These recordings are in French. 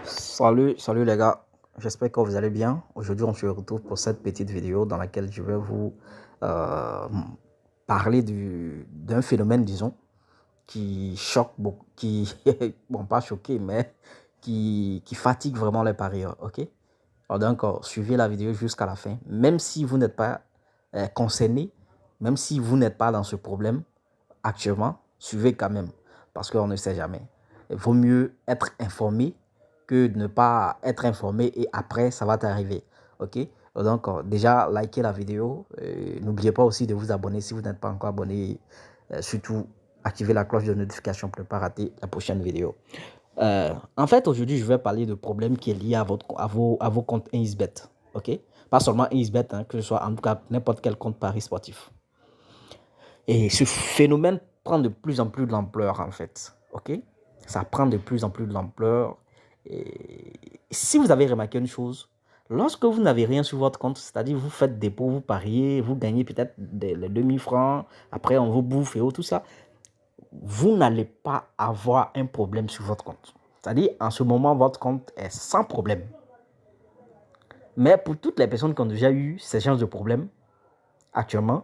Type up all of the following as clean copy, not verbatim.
Salut les gars, j'espère que vous allez bien. Aujourd'hui, on se retrouve pour cette petite vidéo dans laquelle je vais vous euh, parler d'un phénomène, disons, qui choque beaucoup, bon, pas choqué, mais qui fatigue vraiment les parieurs, ok? Alors donc, suivez la vidéo jusqu'à la fin, même si vous n'êtes pas concerné, même si vous n'êtes pas dans ce problème actuellement, suivez quand même, parce qu'on ne sait jamais. Il vaut mieux être informé que de ne pas être informé et après, ça va t'arriver, ok? Donc, déjà, likez la vidéo. N'oubliez pas aussi de vous abonner si vous n'êtes pas encore abonné. Surtout, activez la cloche de notification pour ne pas rater la prochaine vidéo. En fait, aujourd'hui, je vais parler de problème qui est lié à vos comptes Insbet. Ok? Pas seulement Insbet, hein, que ce soit en tout cas n'importe quel compte paris sportif. Et ce phénomène prend de plus en plus de l'ampleur, en fait. Ok? Ça prend de plus en plus de l'ampleur. Et si vous avez remarqué une chose, lorsque vous n'avez rien sur votre compte, c'est-à-dire vous faites dépôt, vous pariez, vous gagnez peut-être les 2000 francs, après on vous bouffe et tout ça, vous n'allez pas avoir un problème sur votre compte. C'est-à-dire, en ce moment, votre compte est sans problème. Mais pour toutes les personnes qui ont déjà eu ces genres de problèmes, actuellement,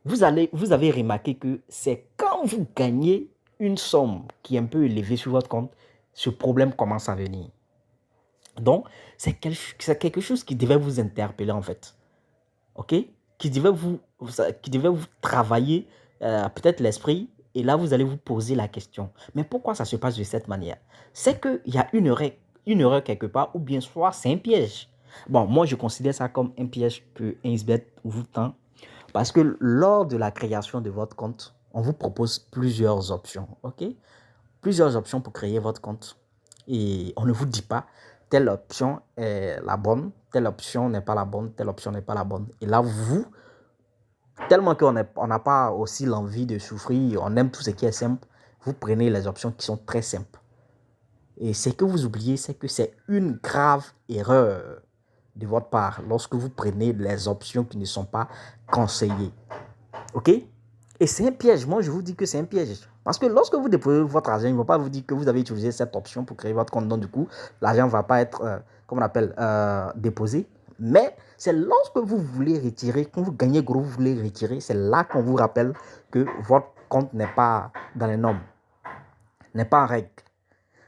vous avez remarqué que c'est quand vous gagnez une somme qui est un peu élevée sur votre compte, ce problème commence à venir. Donc, c'est quelque chose qui devait vous interpeller en fait. Ok? Qui devait vous travailler peut-être l'esprit. Et là, vous allez vous poser la question. Mais pourquoi ça se passe de cette manière? C'est qu'il y a une erreur quelque part, ou bien soit c'est un piège. Bon, moi, je considère ça comme un piège que Insbet vous tend. Parce que lors de la création de votre compte, on vous propose plusieurs options. Ok? Plusieurs options pour créer votre compte. Et on ne vous dit pas telle option est la bonne, telle option n'est pas la bonne, telle option n'est pas la bonne. Et là, vous, tellement qu'on n'a pas aussi l'envie de souffrir, on aime tout ce qui est simple, vous prenez les options qui sont très simples. Et ce que vous oubliez, c'est que c'est une grave erreur de votre part lorsque vous prenez les options qui ne sont pas conseillées. Ok? Et c'est un piège. Moi, je vous dis que c'est un piège. Parce que lorsque vous déposez votre argent, ils ne vont pas vous dire que vous avez utilisé cette option pour créer votre compte. Donc, du coup, l'argent ne va pas être, comment on appelle, déposé. Mais c'est lorsque vous voulez retirer, quand vous gagnez gros, vous voulez retirer, c'est là qu'on vous rappelle que votre compte n'est pas dans les normes, n'est pas en règle.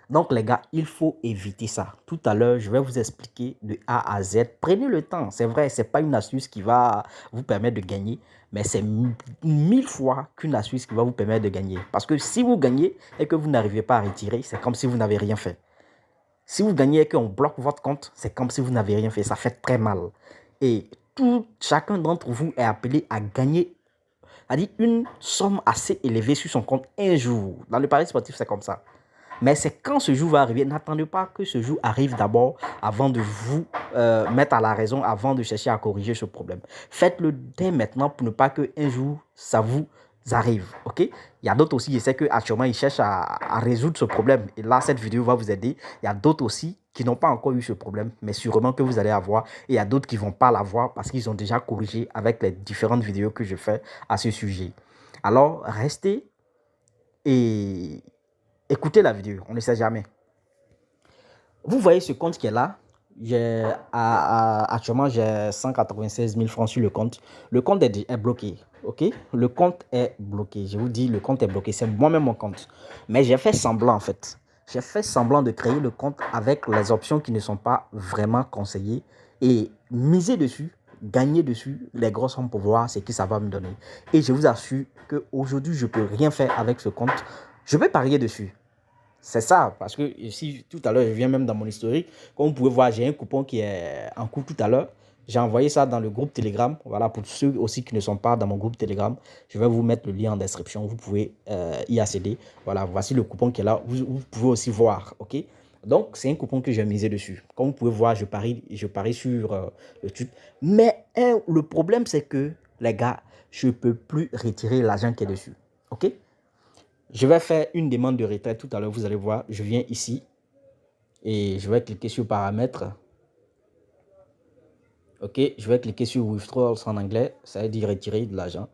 Donc, les gars, il faut éviter ça. Tout à l'heure, je vais vous expliquer de A à Z. Prenez le temps. C'est vrai, ce n'est pas une astuce qui va vous permettre de gagner, mais c'est 1000 fois qu'une astuce qui va vous permettre de gagner. Parce que si vous gagnez et que vous n'arrivez pas à retirer, c'est comme si vous n'avez rien fait. Si vous gagnez et qu'on bloque votre compte, c'est comme si vous n'avez rien fait. Ça fait très mal. Et chacun d'entre vous est appelé à gagner, c'est-à-dire une somme assez élevée sur son compte un jour. Dans le pari sportif, c'est comme ça. Mais c'est quand ce jour va arriver, n'attendez pas que ce jour arrive d'abord avant de vous mettre à la raison, avant de chercher à corriger ce problème. Faites-le dès maintenant pour ne pas qu'un jour, ça vous arrive. Ok? Il y a d'autres aussi, je sais qu'actuellement, ils cherchent à résoudre ce problème. Et là, cette vidéo va vous aider. Il y a d'autres aussi qui n'ont pas encore eu ce problème, mais sûrement que vous allez avoir. Et il y a d'autres qui ne vont pas l'avoir parce qu'ils ont déjà corrigé avec les différentes vidéos que je fais à ce sujet. Alors, restez et écoutez la vidéo, on ne sait jamais. Vous voyez ce compte qui est là. Actuellement, j'ai 196 000 francs sur le compte. Le compte est bloqué. Ok? Le compte est bloqué. Je vous dis, le compte est bloqué. C'est moi-même mon compte. Mais j'ai fait semblant en fait. J'ai fait semblant de créer le compte avec les options qui ne sont pas vraiment conseillées et miser dessus, gagner dessus les grosses sommes pour voir ce que ça va me donner. Et je vous assure qu'aujourd'hui, je ne peux rien faire avec ce compte. Je peux parier dessus. C'est ça, parce que ici, tout à l'heure, je viens même dans mon historique. Comme vous pouvez voir, j'ai un coupon qui est en cours tout à l'heure. J'ai envoyé ça dans le groupe Telegram. Voilà, pour ceux aussi qui ne sont pas dans mon groupe Telegram, je vais vous mettre le lien en description. Vous pouvez y accéder. Voilà, voici le coupon qui est là. Vous pouvez aussi voir, ok? Donc, c'est un coupon que j'ai misé dessus. Comme vous pouvez voir, je parie sur le truc. Mais le problème, c'est que, les gars, je ne peux plus retirer l'argent qui est dessus, ok? Je vais faire une demande de retrait tout à l'heure, vous allez voir, je viens ici et je vais cliquer sur paramètres. Ok, je vais cliquer sur withdrawals en anglais, ça veut dire retirer de l'argent.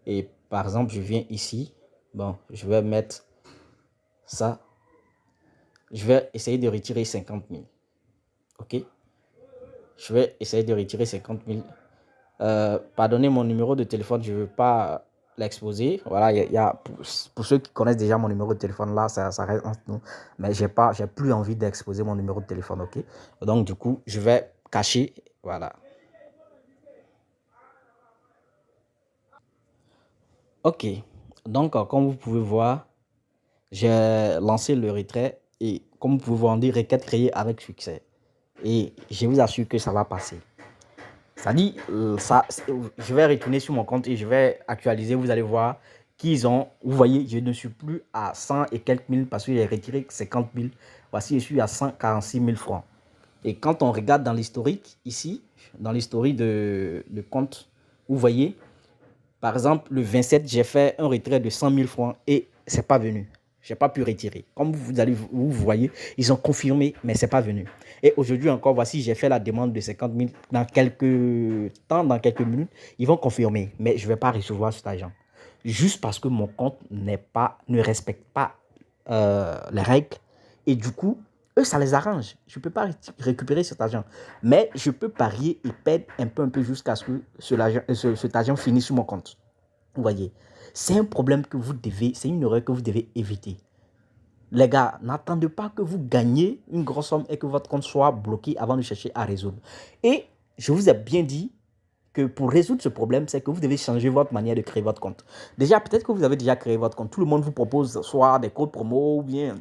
Et par exemple, je viens ici, bon, je vais mettre ça. je vais essayer de retirer 50 000. OK? Je vais essayer de retirer 50 000. Pardonnez mon numéro de téléphone, je ne veux pas l'exposer. Voilà, pour ceux qui connaissent déjà mon numéro de téléphone, là, ça reste entre nous. Mais j'ai plus envie d'exposer mon numéro de téléphone, OK? Donc, du coup, je vais cacher. Voilà. OK. Donc, comme vous pouvez voir, j'ai lancé le retrait et comme vous pouvez voir, on dit requête créée avec succès. Et je vous assure que ça va passer. Ça dit, je vais retourner sur mon compte et je vais actualiser. Vous allez voir qu'ils ont, vous voyez, je ne suis plus à 100 et quelques mille parce que j'ai retiré 50 000. Voici, je suis à 146 000 francs. Et quand on regarde dans l'historique, ici, dans l'historique de compte, vous voyez, par exemple, le 27, j'ai fait un retrait de 100 000 francs et c'est pas venu. Je n'ai pas pu retirer. Comme vous voyez, ils ont confirmé, mais c'est pas venu. Et aujourd'hui encore, voici, j'ai fait la demande de 50 000 dans quelques temps, dans quelques minutes. Ils vont confirmer, mais je ne vais pas recevoir cet argent. Juste parce que mon compte ne respecte pas les règles. Et du coup, eux, ça les arrange. Je ne peux pas récupérer cet argent. Mais je peux parier et perdre un peu jusqu'à ce que cet argent finisse sur mon compte. Vous voyez, c'est un problème que vous devez, c'est une erreur que vous devez éviter. Les gars, n'attendez pas que vous gagnez une grosse somme et que votre compte soit bloqué avant de chercher à résoudre. Et je vous ai bien dit que pour résoudre ce problème, c'est que vous devez changer votre manière de créer votre compte. Déjà, peut-être que vous avez déjà créé votre compte. Tout le monde vous propose soit des codes promo ou bien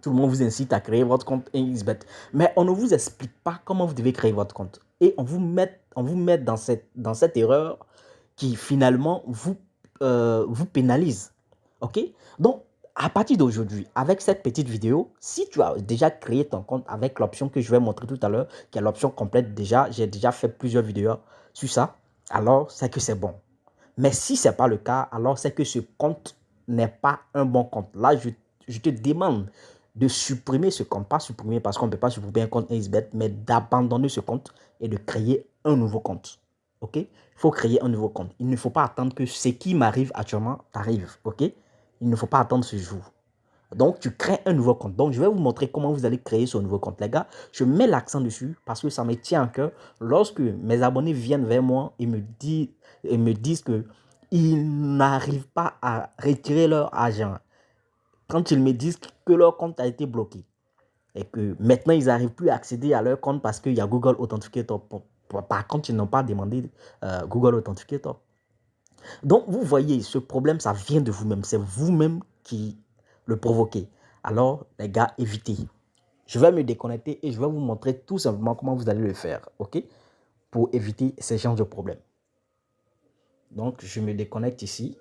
tout le monde vous incite à créer votre compte XBET. Mais on ne vous explique pas comment vous devez créer votre compte. Et on vous met dans cette erreur qui finalement vous pénalise. OK? Donc, à partir d'aujourd'hui, avec cette petite vidéo, si tu as déjà créé ton compte avec l'option que je vais montrer tout à l'heure, qui est l'option complète déjà, j'ai déjà fait plusieurs vidéos sur ça, alors c'est que c'est bon. Mais si ce n'est pas le cas, alors c'est que ce compte n'est pas un bon compte. Là, je te demande de supprimer ce compte. Pas supprimer parce qu'on ne peut pas supprimer un compte XBET, mais d'abandonner ce compte et de créer un nouveau compte. OK? Il faut créer un nouveau compte. Il ne faut pas attendre que ce qui m'arrive actuellement t'arrive. OK? Il ne faut pas attendre ce jour. Donc, tu crées un nouveau compte. Donc, je vais vous montrer comment vous allez créer ce nouveau compte. Les gars, je mets l'accent dessus parce que ça me tient à cœur. Lorsque mes abonnés viennent vers moi et me disent qu'ils n'arrivent pas à retirer leur argent, quand ils me disent que leur compte a été bloqué et que maintenant, ils n'arrivent plus à accéder à leur compte parce qu'il y a Google Authenticator. Par contre, ils n'ont pas demandé Google Authenticator. Donc, vous voyez, ce problème, ça vient de vous-même. C'est vous-même qui le provoquez. Alors, les gars, évitez. Je vais me déconnecter et je vais vous montrer tout simplement comment vous allez le faire, OK? Pour éviter ces genres de problèmes. Donc, je me déconnecte ici.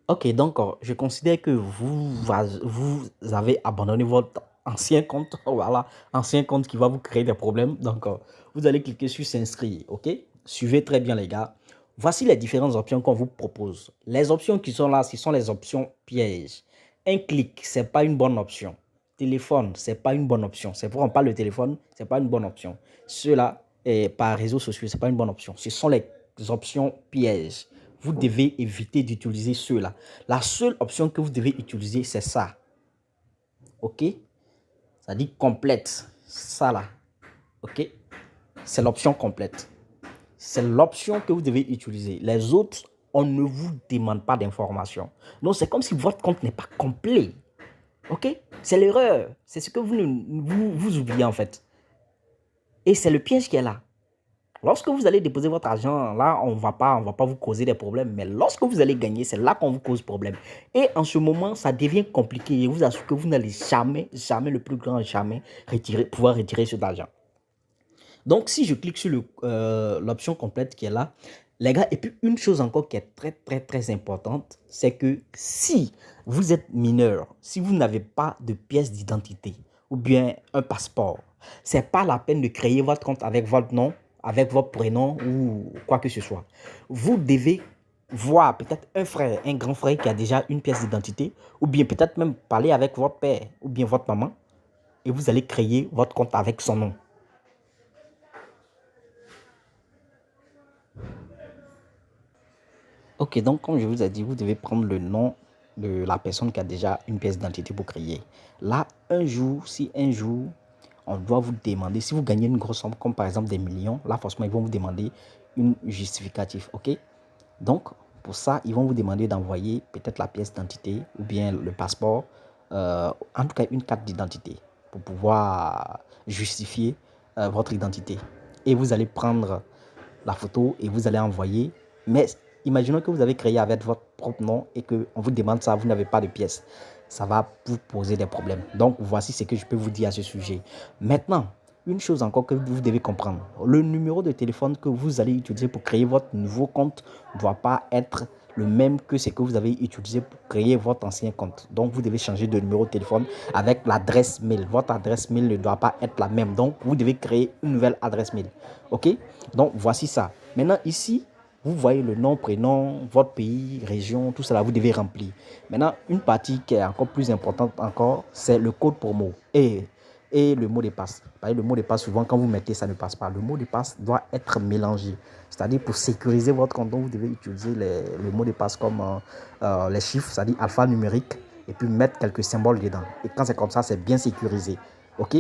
Ok, donc je considère que vous avez abandonné votre ancien compte, voilà, ancien compte qui va vous créer des problèmes. Donc, vous allez cliquer sur s'inscrire, ok? Suivez très bien les gars. Voici les différentes options qu'on vous propose. Les options qui sont là, ce sont les options pièges. Un clic, c'est pas une bonne option. Téléphone, c'est pas une bonne option. C'est pour on parle de téléphone, c'est pas une bonne option. Cela, par réseaux sociaux, c'est pas une bonne option. Ce sont les options pièges. Vous devez éviter d'utiliser ceux-là. La seule option que vous devez utiliser, c'est ça. OK? Ça dit complète. Ça là. OK? C'est l'option complète. C'est l'option que vous devez utiliser. Les autres, on ne vous demande pas d'informations. Donc, c'est comme si votre compte n'est pas complet. OK? C'est l'erreur. C'est ce que vous oubliez en fait. Et c'est le piège qui est là. Lorsque vous allez déposer votre argent, là, on ne va pas vous causer des problèmes. Mais lorsque vous allez gagner, c'est là qu'on vous cause problème. Et en ce moment, ça devient compliqué. Je vous assure que vous n'allez jamais, le plus grand jamais, pouvoir retirer cet argent. Donc, si je clique sur l'option complète qui est là, les gars, et puis une chose encore qui est très, très, très importante, c'est que si vous êtes mineur, si vous n'avez pas de pièce d'identité ou bien un passeport, ce n'est pas la peine de créer votre compte avec votre nom, avec votre prénom ou quoi que ce soit. Vous devez voir peut-être un frère, un grand frère qui a déjà une pièce d'identité, ou bien peut-être même parler avec votre père ou bien votre maman, et vous allez créer votre compte avec son nom. Ok, donc comme je vous ai dit, vous devez prendre le nom de la personne qui a déjà une pièce d'identité pour créer. Là, un jour, si un jour, on doit vous demander, si vous gagnez une grosse somme, comme par exemple des millions, là, forcément, ils vont vous demander une justificatif, ok? Donc, pour ça, ils vont vous demander d'envoyer peut-être la pièce d'identité ou bien le passeport, en tout cas une carte d'identité pour pouvoir justifier votre identité. Et vous allez prendre la photo et vous allez envoyer. Mais imaginons que vous avez créé avec votre propre nom et qu'on vous demande ça, vous n'avez pas de pièce. Ça va vous poser des problèmes. Donc, voici ce que je peux vous dire à ce sujet. Maintenant, une chose encore que vous devez comprendre. Le numéro de téléphone que vous allez utiliser pour créer votre nouveau compte ne doit pas être le même que ce que vous avez utilisé pour créer votre ancien compte. Donc, vous devez changer de numéro de téléphone avec l'adresse mail. Votre adresse mail ne doit pas être la même. Donc, vous devez créer une nouvelle adresse mail. OK? Donc, voici ça. Maintenant, ici, vous voyez le nom, prénom, votre pays, région, tout cela, vous devez remplir. Maintenant, une partie qui est encore plus importante encore, c'est le code promo et le mot de passe. Le mot de passe, souvent, quand vous mettez, ça ne passe pas. Le mot de passe doit être mélangé. C'est-à-dire, pour sécuriser votre compte, vous devez utiliser le mot de passe comme les chiffres, c'est-à-dire alphanumérique, et puis mettre quelques symboles dedans. Et quand c'est comme ça, c'est bien sécurisé. OK?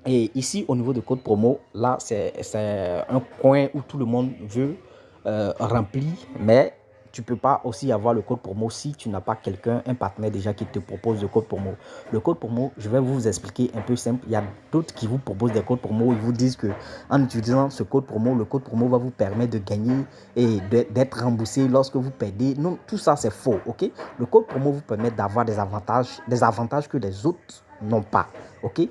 Et ici, au niveau de code promo, là, c'est un coin où tout le monde veut remplir, mais tu ne peux pas aussi avoir le code promo si tu n'as pas quelqu'un, un partenaire déjà qui te propose le code promo. Le code promo, je vais vous expliquer un peu simple. Il y a d'autres qui vous proposent des codes promo. Ils vous disent que en utilisant ce code promo, le code promo va vous permettre de gagner et d'être remboursé lorsque vous perdez. Non, tout ça, c'est faux. OK? Le code promo vous permet d'avoir des avantages que les autres n'ont pas. OK?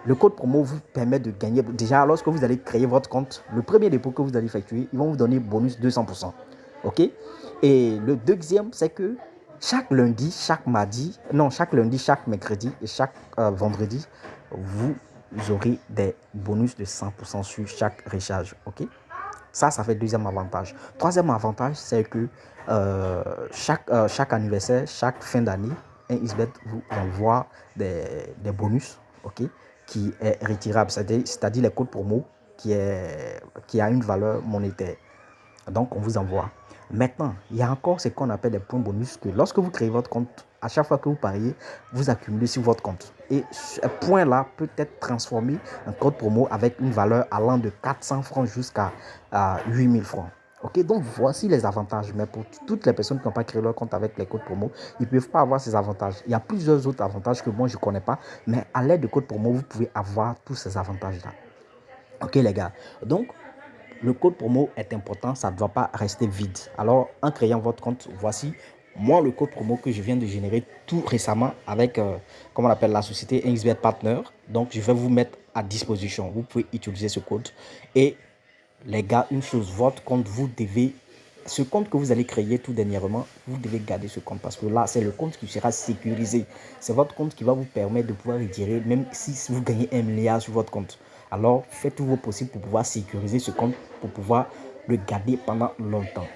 Le code promo vous permet de gagner. Déjà, lorsque vous allez créer votre compte, le premier dépôt que vous allez effectuer, ils vont vous donner bonus 200%. OK? Et le deuxième, c'est que chaque lundi, chaque mercredi et chaque vendredi, vous aurez des bonus de 100% sur chaque recharge. OK? Ça fait deuxième avantage. Troisième avantage, c'est que chaque anniversaire, chaque fin d'année, un XBET vous envoie des bonus, ok, qui est retirable, c'est-à-dire les codes promo qui a une valeur monétaire. Donc, on vous envoie. Maintenant, il y a encore ce qu'on appelle des points bonus que lorsque vous créez votre compte, à chaque fois que vous pariez, vous accumulez sur votre compte. Et ce point-là peut être transformé en code promo avec une valeur allant de 400 francs jusqu'à 8000 francs. Ok, donc voici les avantages. Mais pour toutes les personnes qui n'ont pas créé leur compte avec les codes promo, ils ne peuvent pas avoir ces avantages. Il y a plusieurs autres avantages que moi je ne connais pas, mais à l'aide de codes promo, vous pouvez avoir tous ces avantages-là. Ok les gars, donc le code promo est important, ça ne doit pas rester vide. Alors, en créant votre compte, voici moi le code promo que je viens de générer tout récemment avec, comment on appelle, la société XBET Partner. Donc, je vais vous mettre à disposition. Vous pouvez utiliser ce code. Et les gars, une chose, votre compte, ce compte que vous allez créer tout dernièrement, vous devez garder ce compte parce que là, c'est le compte qui sera sécurisé. C'est votre compte qui va vous permettre de pouvoir retirer, même si vous gagnez 1 milliard sur votre compte. Alors, faites tout vos possible pour pouvoir sécuriser ce compte, pour pouvoir le garder pendant longtemps.